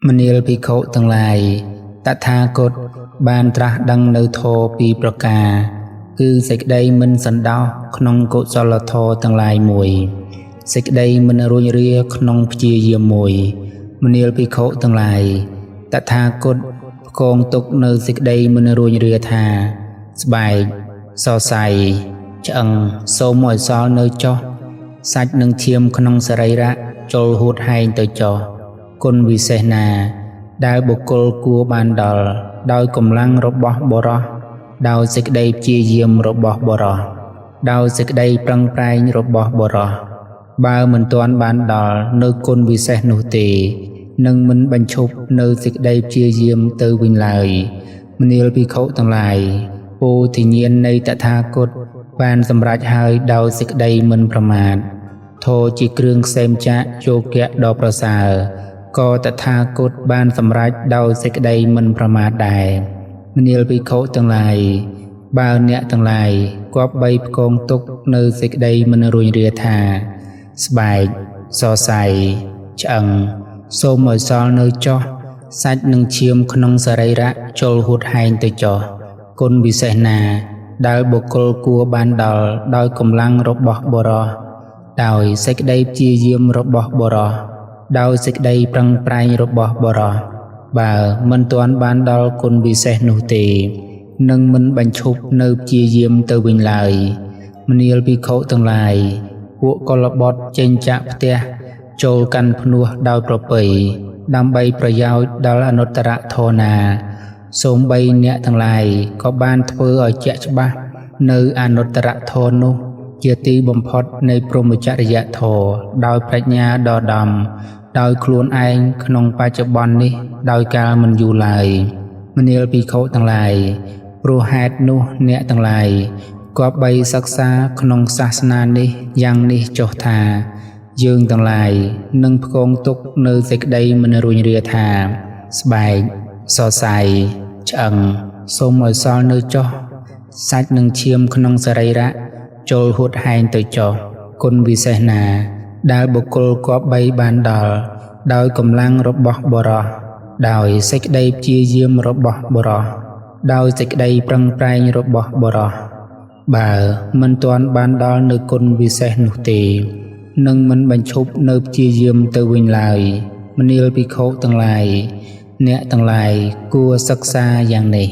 มณีลภิกขุทั้งหลายตถาคตบานตรัสดังនៅធម៌ពីរប្រការគឺសេចក្តីមិនសន្តោសក្នុងកុសលធម៌ទាំងឡាយមួយសេចក្តីមិនរួញរាក្នុងព្យាយាមមួយមនាលភិក្ខុទាំងឡាយតថាគតផ្គងទុកនៅសេចក្តីមិនរួញរាថាស្បែកសរសៃឆ្អឹងសូមឲ្យសល់នៅចុះសាច់និងឈាមក្នុងសរីរៈចូលហួតហែងទៅចុះគុណវិសេសណាដែលបុគ្គលគួរបានដល់ដោយកម្លាំងរបស់បុរសដោយសេចក្តីព្យាយាមរបស់បុរសដោយសេចក្តីប្រឹងប្រែងរបស់បុរសបើមិនទាន់បានដល់នៅគុណវិសេសនោះទេនឹងមិនបញ្ឈប់នៅសេចក្តីព្យាយាមទៅវិញឡើយមនាលភិក្ខុទាំងឡាយពោធិញ្ញាណនៃតថាគតបានសម្រេចហើយដោយសេចក្តីមិនប្រមាទធម៌ជាគ្រឿងក្សែមចាកយោគៈដ៏ប្រសើរក៏តថាគតបានសម្រេចដោយសេចក្តីមិនប្រមាទដែរមនាលភិក្ខុទាំងឡាយបើអ្នកទាំងឡាយគប្បីផ្គងទុកនៅសេចក្តីមិនរួញរាថាស្បែកសរសៃឆ្អឹងសូមឲ្យសល់នៅចុះសាច់និងឈាមក្នុងសរីរៈចូលហួតហែងទៅចុះគុណវិសេសណាដែលបុគ្គលគួរបានដល់ដោយកម្លាំងរបស់បុរសដោយសេចក្តីព្យាយាមរបស់បុរសដោយសេចក្តីប្រឹងប្រែងរបស់បុរសបើមិនទាន់បានដល់គុណវិសេសនោះទេនឹងមិនបញ្ឈប់នៅព្យាយាមទៅវិញឡើយមនាលភិក្ខុទាំងឡាយពួកកុលបុត្រចេញចាក់ផ្ទះចូលកាន់ភ្នោះដោយប្រពៃដើម្បីប្រយោជន៍ដល់អនុត្តរធម៌ណាសូម្បីអ្នកទាំងឡាយក៏បានធ្វើឲ្យជាក់ច្បាស់នៅអនុត្តរធម៌នោះជាទីបំផុតនៃព្រហ្មចរិយធម៌ដោយប្រាជ្ញាដ៏ដំដោយខ្លួនឯងក្នុងបច្ចុប្បន្ននេះដោយកាលមិនយូរឡើយមនាលភិក្ខុទាំងឡាយព្រោះហេតុនោះអ្នកទាំងឡាយគប្បីសិក្សាក្នុងសាសនានេះយ៉ាងនេះចុះថាយើងទាំងឡាយនឹងផ្គងទុកនៅសេចក្តីមិនរួញរាថាស្បែកសរសៃឆ្អឹងសូមឲ្យសល់នៅចុះសាច់និងឈាមក្នុងសរីរៈចូលហួតហែងទៅចុះគុណវិសេសណាដែលបុគ្គលគប្បីបានដល់ដោយកម្លាំងរបស់បុរសដោយសេចក្តីព្យាយាមរបស់បុរសដោយសេចក្តីប្រឹងប្រែងរបស់បុរសបើមិនទាន់បានដល់នៅគុណវិសេសនោះទេនឹងមិនបញ្ឈប់នៅព្យាយាមទៅវិញឡើយមនាលភិក្ខុទាំងឡាយអ្នកទាំងឡាយគួរសិក្សាយ៉ាងនេះ